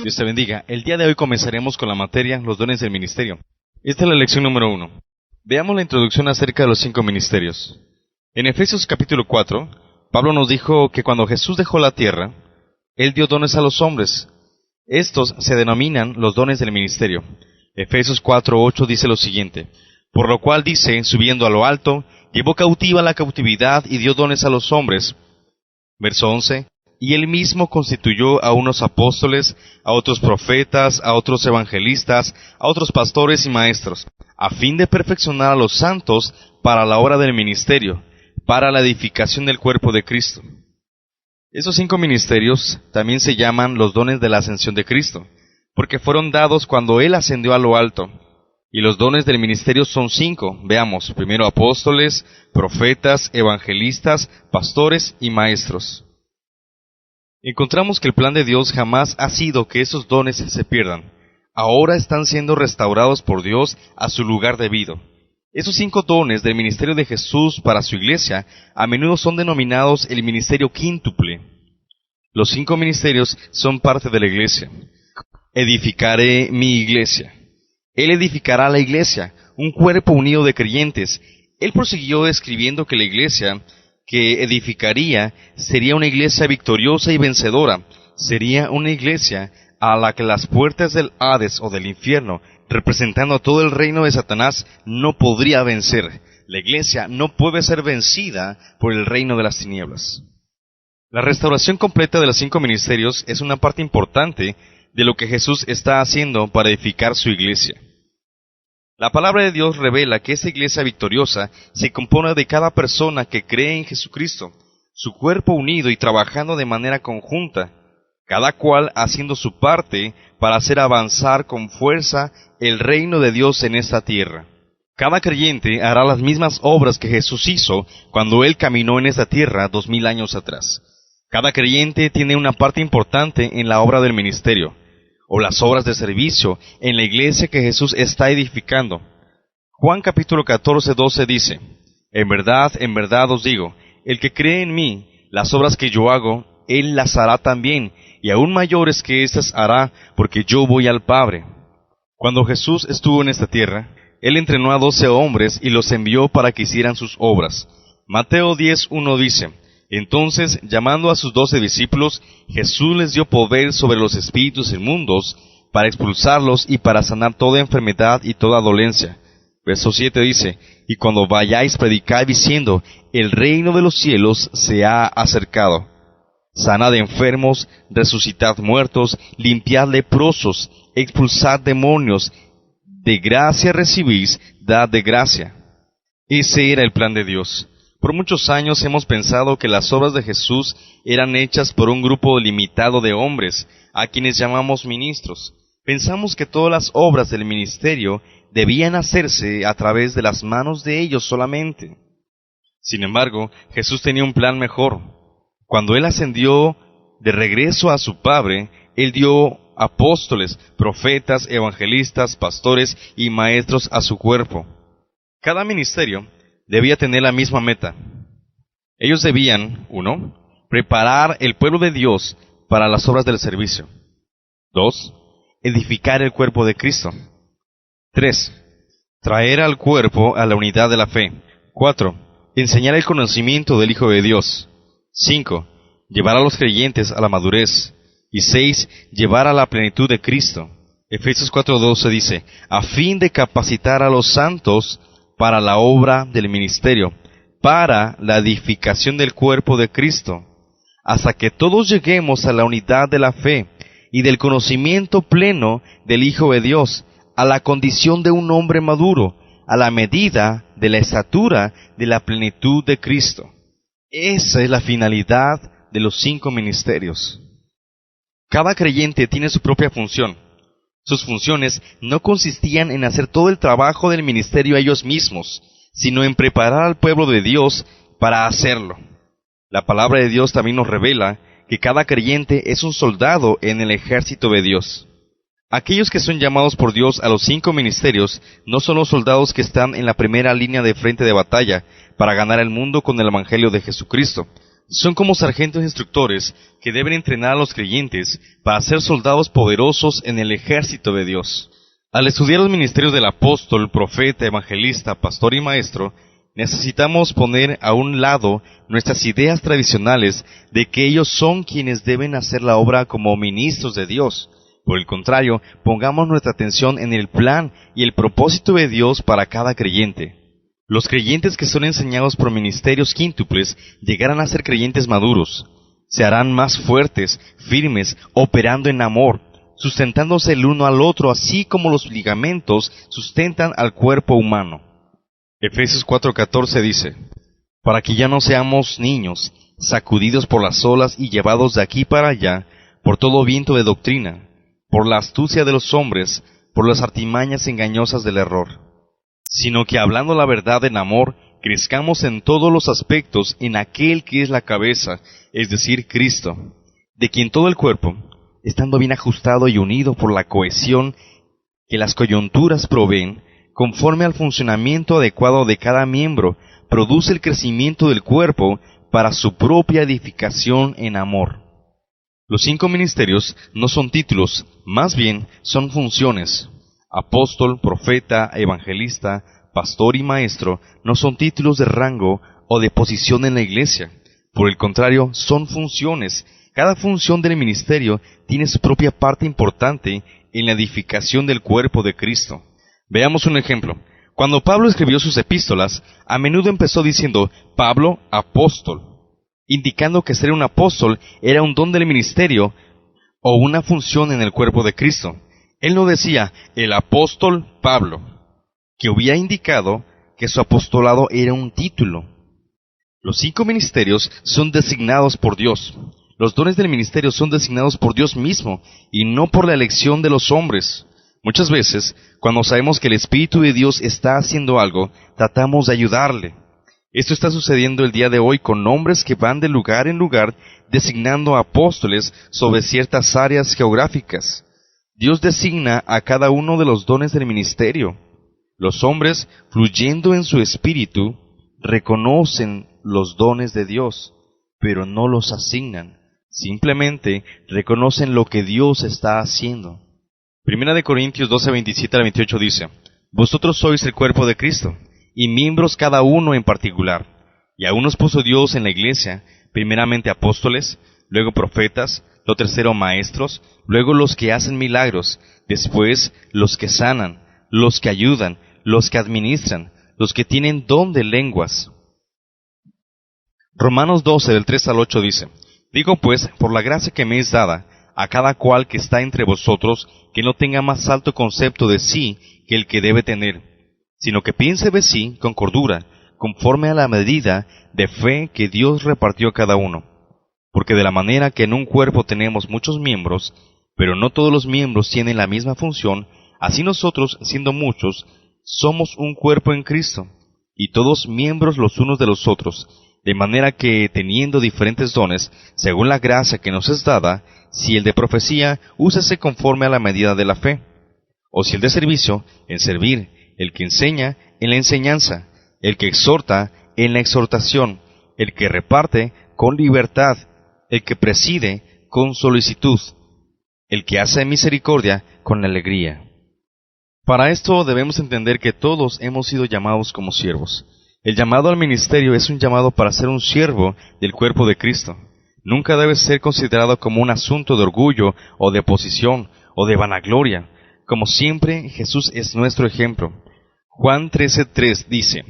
Dios te bendiga. El día de hoy comenzaremos con la materia Los dones del ministerio. Esta es la lección número 1. Veamos la introducción acerca de los 5 ministerios. En Efesios capítulo 4, Pablo nos dijo que cuando Jesús dejó la tierra, Él dio dones a los hombres. Estos se denominan los dones del ministerio. Efesios 4:8 dice lo siguiente: por lo cual dice, subiendo a lo alto, llevó cautiva la cautividad y dio dones a los hombres. Verso 11. Y él mismo constituyó a unos apóstoles, a otros profetas, a otros evangelistas, a otros pastores y maestros, a fin de perfeccionar a los santos para la obra del ministerio, para la edificación del cuerpo de Cristo. Esos 5 ministerios también se llaman los dones de la ascensión de Cristo, porque fueron dados cuando Él ascendió a lo alto. Y los dones del ministerio son 5. Veamos, primero apóstoles, profetas, evangelistas, pastores y maestros. Encontramos que el plan de Dios jamás ha sido que esos dones se pierdan. Ahora están siendo restaurados por Dios a su lugar debido. Esos 5 dones del ministerio de Jesús para su iglesia a menudo son denominados el ministerio quíntuple. Los 5 ministerios son parte de la iglesia. Edificaré mi iglesia. Él edificará la iglesia, un cuerpo unido de creyentes. Él prosiguió escribiendo que la iglesia que edificaría sería una iglesia victoriosa y vencedora. Sería una iglesia a la que las puertas del Hades o del infierno, representando a todo el reino de Satanás, no podría vencer. La iglesia no puede ser vencida por el reino de las tinieblas. La restauración completa de los 5 ministerios es una parte importante de lo que Jesús está haciendo para edificar su iglesia. La palabra de Dios revela que esta iglesia victoriosa se compone de cada persona que cree en Jesucristo, su cuerpo unido y trabajando de manera conjunta, cada cual haciendo su parte para hacer avanzar con fuerza el reino de Dios en esta tierra. Cada creyente hará las mismas obras que Jesús hizo cuando Él caminó en esta tierra 2000 años atrás. Cada creyente tiene una parte importante en la obra del ministerio, o las obras de servicio en la iglesia que Jesús está edificando. Juan capítulo 14:12 dice: en verdad os digo, el que cree en mí, las obras que yo hago, él las hará también, y aún mayores que éstas hará, porque yo voy al Padre. Cuando Jesús estuvo en esta tierra, Él entrenó a 12 hombres y los envió para que hicieran sus obras. Mateo 10:1 dice: entonces, llamando a sus 12 discípulos, Jesús les dio poder sobre los espíritus inmundos, para expulsarlos y para sanar toda enfermedad y toda dolencia. Verso 7 dice: y cuando vayáis predicad diciendo, el reino de los cielos se ha acercado. Sanad enfermos, resucitad muertos, limpiad leprosos, expulsad demonios, de gracia recibís, dad de gracia. Ese era el plan de Dios. Por muchos años hemos pensado que las obras de Jesús eran hechas por un grupo limitado de hombres, a quienes llamamos ministros. Pensamos que todas las obras del ministerio debían hacerse a través de las manos de ellos solamente. Sin embargo, Jesús tenía un plan mejor. Cuando Él ascendió de regreso a su Padre, Él dio apóstoles, profetas, evangelistas, pastores y maestros a su cuerpo. Cada ministerio debía tener la misma meta. Ellos debían, 1, preparar el pueblo de Dios para las obras del servicio. 2, edificar el cuerpo de Cristo. 3, traer al cuerpo a la unidad de la fe. 4, enseñar el conocimiento del Hijo de Dios. 5, llevar a los creyentes a la madurez. Y 6, llevar a la plenitud de Cristo. Efesios 4:12 dice: a fin de capacitar a los santos para la obra del ministerio, para la edificación del cuerpo de Cristo, hasta que todos lleguemos a la unidad de la fe y del conocimiento pleno del Hijo de Dios, a la condición de un hombre maduro, a la medida de la estatura de la plenitud de Cristo. Esa es la finalidad de los 5 ministerios. Cada creyente tiene su propia función. Sus funciones no consistían en hacer todo el trabajo del ministerio ellos mismos, sino en preparar al pueblo de Dios para hacerlo. La palabra de Dios también nos revela que cada creyente es un soldado en el ejército de Dios. Aquellos que son llamados por Dios a los 5 ministerios no son los soldados que están en la primera línea de frente de batalla para ganar el mundo con el Evangelio de Jesucristo. Son como sargentos instructores que deben entrenar a los creyentes para ser soldados poderosos en el ejército de Dios. Al estudiar los ministerios del apóstol, profeta, evangelista, pastor y maestro, necesitamos poner a un lado nuestras ideas tradicionales de que ellos son quienes deben hacer la obra como ministros de Dios. Por el contrario, pongamos nuestra atención en el plan y el propósito de Dios para cada creyente. Los creyentes que son enseñados por ministerios quíntuples llegarán a ser creyentes maduros. Se harán más fuertes, firmes, operando en amor, sustentándose el uno al otro, así como los ligamentos sustentan al cuerpo humano. Efesios 4:14 dice, para que ya no seamos niños, sacudidos por las olas y llevados de aquí para allá, por todo viento de doctrina, por la astucia de los hombres, por las artimañas engañosas del error, sino que hablando la verdad en amor, crezcamos en todos los aspectos en aquel que es la cabeza, es decir, Cristo, de quien todo el cuerpo, estando bien ajustado y unido por la cohesión que las coyunturas proveen, conforme al funcionamiento adecuado de cada miembro, produce el crecimiento del cuerpo para su propia edificación en amor. Los 5 ministerios no son títulos, más bien son funciones. Apóstol, profeta, evangelista, pastor y maestro no son títulos de rango o de posición en la iglesia. Por el contrario, son funciones. Cada función del ministerio tiene su propia parte importante en la edificación del cuerpo de Cristo. Veamos un ejemplo. Cuando Pablo escribió sus epístolas, a menudo empezó diciendo Pablo, apóstol, indicando que ser un apóstol era un don del ministerio o una función en el cuerpo de Cristo. Él no decía el apóstol Pablo, que hubiera indicado que su apostolado era un título. Los 5 ministerios son designados por Dios. Los dones del ministerio son designados por Dios mismo y no por la elección de los hombres. Muchas veces, cuando sabemos que el Espíritu de Dios está haciendo algo, tratamos de ayudarle. Esto está sucediendo el día de hoy con hombres que van de lugar en lugar designando apóstoles sobre ciertas áreas geográficas. Dios designa a cada uno de los dones del ministerio. Los hombres, fluyendo en su espíritu, reconocen los dones de Dios, pero no los asignan. Simplemente reconocen lo que Dios está haciendo. Primera de Corintios 12:27 al 28 dice, vosotros sois el cuerpo de Cristo, y miembros cada uno en particular. Y a unos puso Dios en la iglesia, primeramente apóstoles, luego profetas, lo tercero maestros, luego los que hacen milagros, después los que sanan, los que ayudan, los que administran, los que tienen don de lenguas. Romanos 12, del 3 al 8 dice, digo pues, por la gracia que me es dada, a cada cual que está entre vosotros, que no tenga más alto concepto de sí que el que debe tener, sino que piense de sí con cordura, conforme a la medida de fe que Dios repartió a cada uno. Porque de la manera que en un cuerpo tenemos muchos miembros, pero no todos los miembros tienen la misma función, así nosotros, siendo muchos, somos un cuerpo en Cristo, y todos miembros los unos de los otros, de manera que, teniendo diferentes dones, según la gracia que nos es dada, si el de profecía, úsese conforme a la medida de la fe, o si el de servicio, en servir, el que enseña, en la enseñanza, el que exhorta, en la exhortación, el que reparte, con libertad, el que preside, con solicitud, el que hace misericordia, con alegría. Para esto debemos entender que todos hemos sido llamados como siervos. El llamado al ministerio es un llamado para ser un siervo del cuerpo de Cristo. Nunca debe ser considerado como un asunto de orgullo o de posición o de vanagloria. Como siempre, Jesús es nuestro ejemplo. Juan 13:3 dice,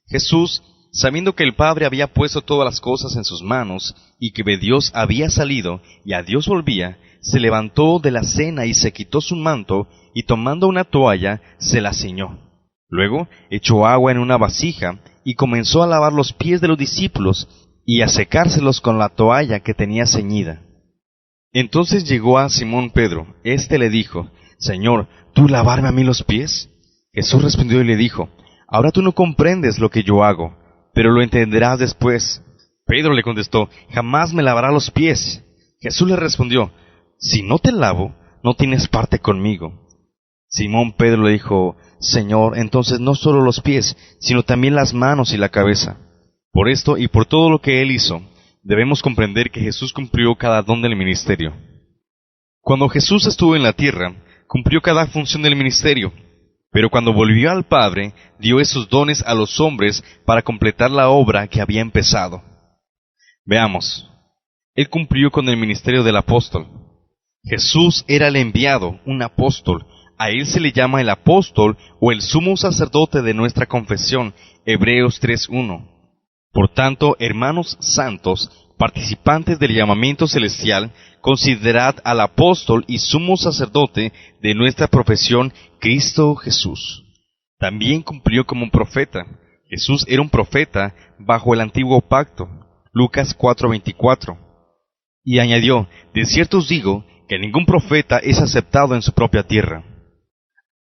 Jesús, sabiendo que el Padre había puesto todas las cosas en sus manos, y que de Dios había salido, y a Dios volvía, se levantó de la cena y se quitó su manto, y tomando una toalla, se la ciñó. Luego echó agua en una vasija, y comenzó a lavar los pies de los discípulos, y a secárselos con la toalla que tenía ceñida. Entonces llegó a Simón Pedro. Este le dijo, Señor, ¿tú lavarme a mí los pies? Jesús respondió y le dijo, ahora tú no comprendes lo que yo hago, pero lo entenderás después. Pedro le contestó, jamás me lavarás los pies. Jesús le respondió, si no te lavo, no tienes parte conmigo. Simón Pedro le dijo, Señor, entonces no solo los pies, sino también las manos y la cabeza. Por esto y por todo lo que él hizo, debemos comprender que Jesús cumplió cada don del ministerio. Cuando Jesús estuvo en la tierra, cumplió cada función del ministerio, pero cuando volvió al Padre, dio esos dones a los hombres para completar la obra que había empezado. Veamos. Él cumplió con el ministerio del apóstol. Jesús era el enviado, un apóstol. A él se le llama el apóstol o el sumo sacerdote de nuestra confesión, Hebreos 3:1. Por tanto, hermanos santos, participantes del llamamiento celestial, considerad al apóstol y sumo sacerdote de nuestra profesión, Cristo Jesús. También cumplió como un profeta. Jesús era un profeta bajo el antiguo pacto, Lucas 4:24. Y añadió, de cierto os digo, que ningún profeta es aceptado en su propia tierra.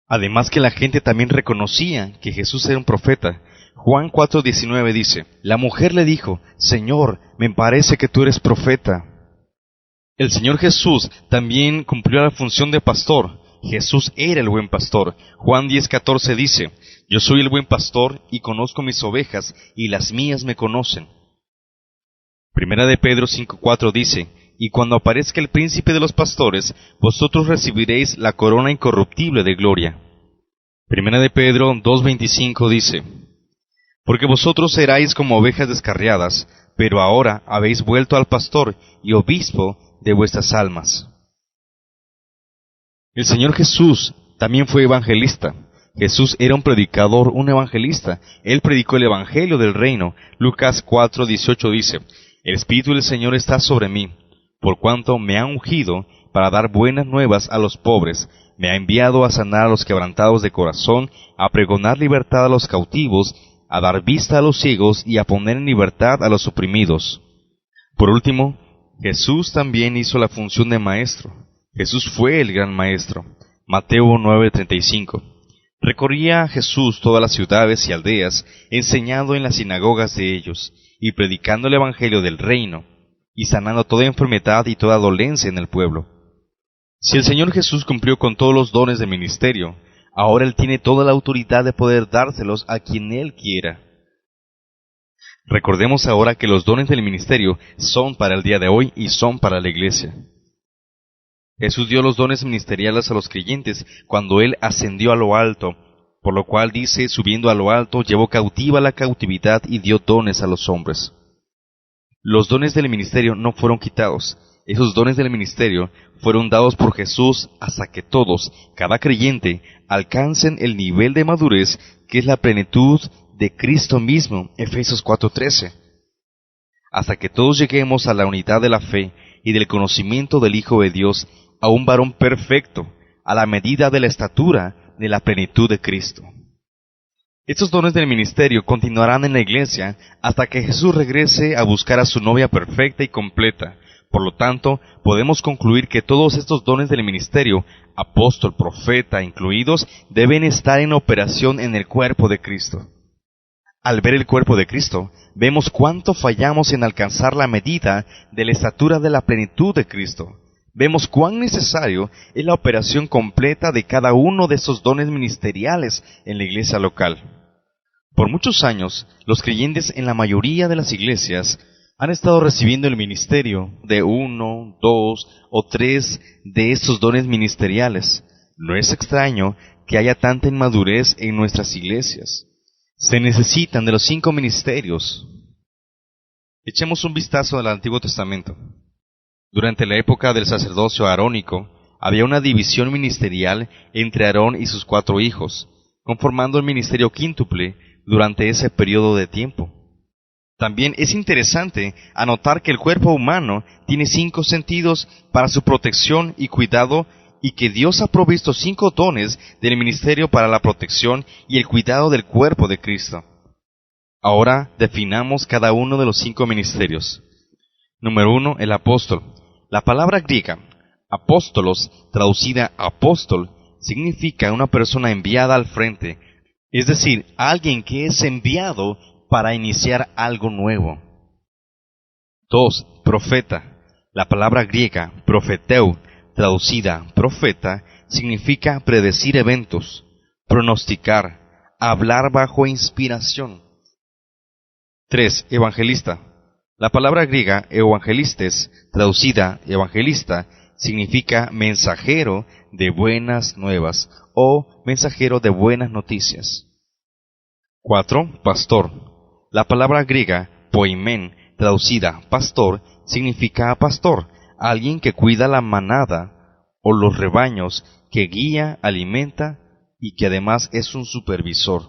Además que la gente también reconocía que Jesús era un profeta. Juan 4:19 dice, la mujer le dijo, Señor, me parece que tú eres profeta. El Señor Jesús también cumplió la función de pastor. Jesús era el buen pastor. Juan 10:14 dice, yo soy el buen pastor y conozco mis ovejas y las mías me conocen. Primera de Pedro 5:4 dice, y cuando aparezca el príncipe de los pastores, vosotros recibiréis la corona incorruptible de gloria. Primera de Pedro 2:25 dice, porque vosotros erais como ovejas descarriadas, pero ahora habéis vuelto al pastor y obispo de vuestras almas. El Señor Jesús también fue evangelista. Jesús era un predicador, un evangelista. Él predicó el evangelio del reino. Lucas 4:18 dice, el Espíritu del Señor está sobre mí, por cuanto me ha ungido para dar buenas nuevas a los pobres, me ha enviado a sanar a los quebrantados de corazón, a pregonar libertad a los cautivos, a dar vista a los ciegos y a poner en libertad a los oprimidos. Por último, Jesús también hizo la función de maestro. Jesús fue el gran maestro. Mateo 9:35. Recorría Jesús todas las ciudades y aldeas, enseñando en las sinagogas de ellos, y predicando el evangelio del reino, y sanando toda enfermedad y toda dolencia en el pueblo. Si el Señor Jesús cumplió con todos los dones de ministerio, ahora Él tiene toda la autoridad de poder dárselos a quien Él quiera. Recordemos ahora que los dones del ministerio son para el día de hoy y son para la iglesia. Jesús dio los dones ministeriales a los creyentes cuando Él ascendió a lo alto, por lo cual dice, subiendo a lo alto, llevó cautiva la cautividad y dio dones a los hombres. Los dones del ministerio no fueron quitados. Esos dones del ministerio fueron dados por Jesús hasta que todos, cada creyente, alcancen el nivel de madurez que es la plenitud de Cristo mismo, Efesios 4:13. Hasta que todos lleguemos a la unidad de la fe y del conocimiento del Hijo de Dios, a un varón perfecto, a la medida de la estatura de la plenitud de Cristo. Estos dones del ministerio continuarán en la iglesia hasta que Jesús regrese a buscar a su novia perfecta y completa. Por lo tanto, podemos concluir que todos estos dones del ministerio, apóstol, profeta incluidos, deben estar en operación en el cuerpo de Cristo. Al ver el cuerpo de Cristo, vemos cuánto fallamos en alcanzar la medida de la estatura de la plenitud de Cristo. Vemos cuán necesario es la operación completa de cada uno de esos dones ministeriales en la iglesia local. Por muchos años, los creyentes en la mayoría de las iglesias han estado recibiendo el ministerio de 1, 2 o 3 de estos dones ministeriales. No es extraño que haya tanta inmadurez en nuestras iglesias. Se necesitan de los 5 ministerios. Echemos un vistazo al Antiguo Testamento. Durante la época del sacerdocio arónico, había una división ministerial entre Aarón y sus 4 hijos, conformando el ministerio quíntuple durante ese periodo de tiempo. También es interesante anotar que el cuerpo humano tiene 5 sentidos para su protección y cuidado y que Dios ha provisto 5 dones del ministerio para la protección y el cuidado del cuerpo de Cristo. Ahora definamos cada uno de los 5 ministerios. Número 1, el apóstol. La palabra griega, apóstolos, traducida apóstol, significa una persona enviada al frente, es decir, alguien que es enviado para iniciar algo nuevo. 2. Profeta. La palabra griega, profeteu, traducida profeta, significa predecir eventos, pronosticar, hablar bajo inspiración. 3. Evangelista. La palabra griega evangelistes, traducida evangelista, significa mensajero de buenas nuevas o mensajero de buenas noticias. 4. Pastor. La palabra griega poimen, traducida pastor, significa pastor, alguien que cuida la manada o los rebaños, que guía, alimenta y que además es un supervisor.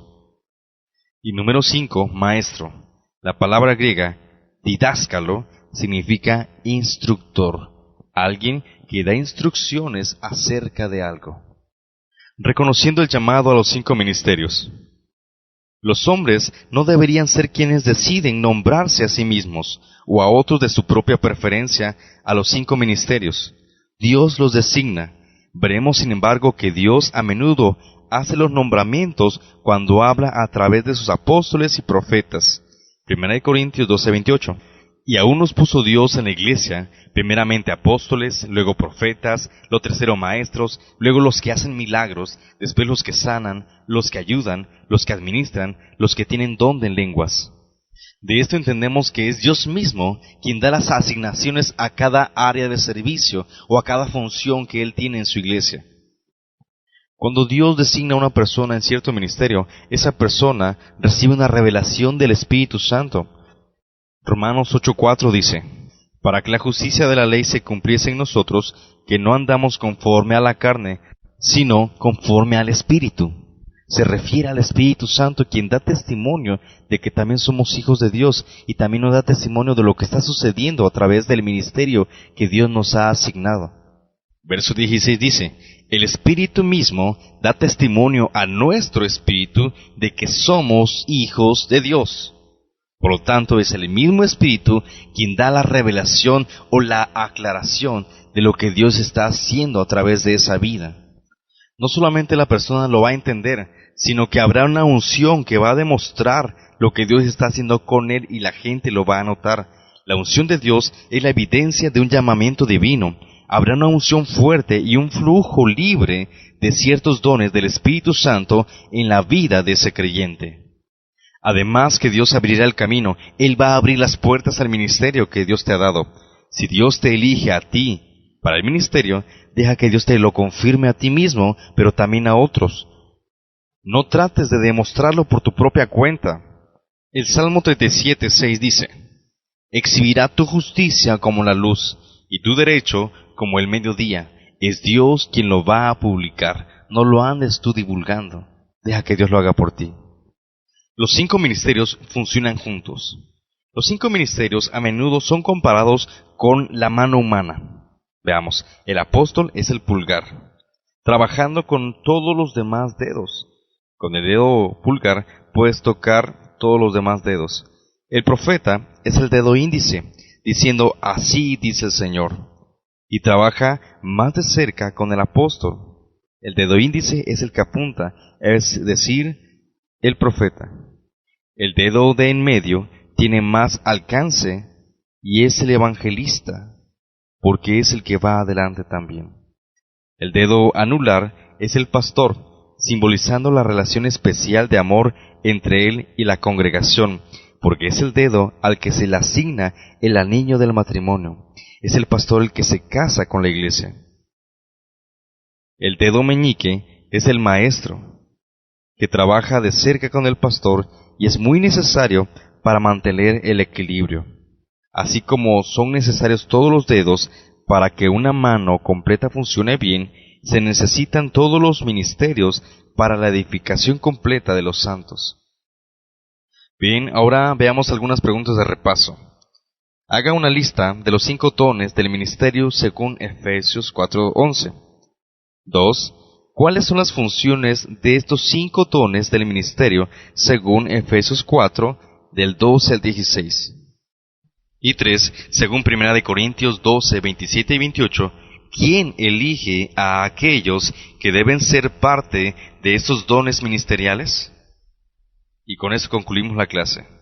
Y número 5, maestro. La palabra griega didáscalo significa instructor, alguien que da instrucciones acerca de algo. Reconociendo el llamado a los 5 ministerios. Los hombres no deberían ser quienes deciden nombrarse a sí mismos o a otros de su propia preferencia a los 5 ministerios. Dios los designa. Veremos, sin embargo, que Dios a menudo hace los nombramientos cuando habla a través de sus apóstoles y profetas. 1 Corintios 12:28. Y aún nos puso Dios en la iglesia, primeramente apóstoles, luego profetas, lo tercero maestros, luego los que hacen milagros, después los que sanan, los que ayudan, los que administran, los que tienen don de lenguas. De esto entendemos que es Dios mismo quien da las asignaciones a cada área de servicio o a cada función que Él tiene en su iglesia. Cuando Dios designa a una persona en cierto ministerio, esa persona recibe una revelación del Espíritu Santo. Romanos 8:4 dice, para que la justicia de la ley se cumpliese en nosotros, que no andamos conforme a la carne, sino conforme al Espíritu. Se refiere al Espíritu Santo, quien da testimonio de que también somos hijos de Dios, y también nos da testimonio de lo que está sucediendo a través del ministerio que Dios nos ha asignado. Verso 16 dice, el Espíritu mismo da testimonio a nuestro espíritu de que somos hijos de Dios. Por lo tanto, es el mismo Espíritu quien da la revelación o la aclaración de lo que Dios está haciendo a través de esa vida. No solamente la persona lo va a entender, sino que habrá una unción que va a demostrar lo que Dios está haciendo con él y la gente lo va a notar. La unción de Dios es la evidencia de un llamamiento divino. Habrá una unción fuerte y un flujo libre de ciertos dones del Espíritu Santo en la vida de ese creyente. Además que Dios abrirá el camino, Él va a abrir las puertas al ministerio que Dios te ha dado. Si Dios te elige a ti para el ministerio, deja que Dios te lo confirme a ti mismo, pero también a otros. No trates de demostrarlo por tu propia cuenta. El Salmo 37:6 dice, exhibirá tu justicia como la luz, y tu derecho como el mediodía. Es Dios quien lo va a publicar. No lo andes tú divulgando. Deja que Dios lo haga por ti. Los 5 ministerios funcionan juntos. Los 5 ministerios a menudo son comparados con la mano humana. Veamos, el apóstol es el pulgar, trabajando con todos los demás dedos. Con el dedo pulgar puedes tocar todos los demás dedos. El profeta es el dedo índice, diciendo, así dice el Señor. Y trabaja más de cerca con el apóstol. El dedo índice es el que apunta, es decir, el profeta. El dedo de en medio tiene más alcance y es el evangelista, porque es el que va adelante también. El dedo anular es el pastor, simbolizando la relación especial de amor entre él y la congregación, porque es el dedo al que se le asigna el anillo del matrimonio. Es el pastor el que se casa con la iglesia. El dedo meñique es el maestro, que trabaja de cerca con el pastor y es muy necesario para mantener el equilibrio. Así como son necesarios todos los dedos para que una mano completa funcione bien, se necesitan todos los ministerios para la edificación completa de los santos. Bien, ahora veamos algunas preguntas de repaso. Haga una lista de los 5 dones del ministerio según Efesios 4:11. 2. ¿Cuáles son las funciones de estos 5 dones del ministerio según Efesios 4, del 12 al 16? Y 3. Según 1 Corintios 12, 27 y 28, ¿quién elige a aquellos que deben ser parte de estos dones ministeriales? Y con eso concluimos la clase.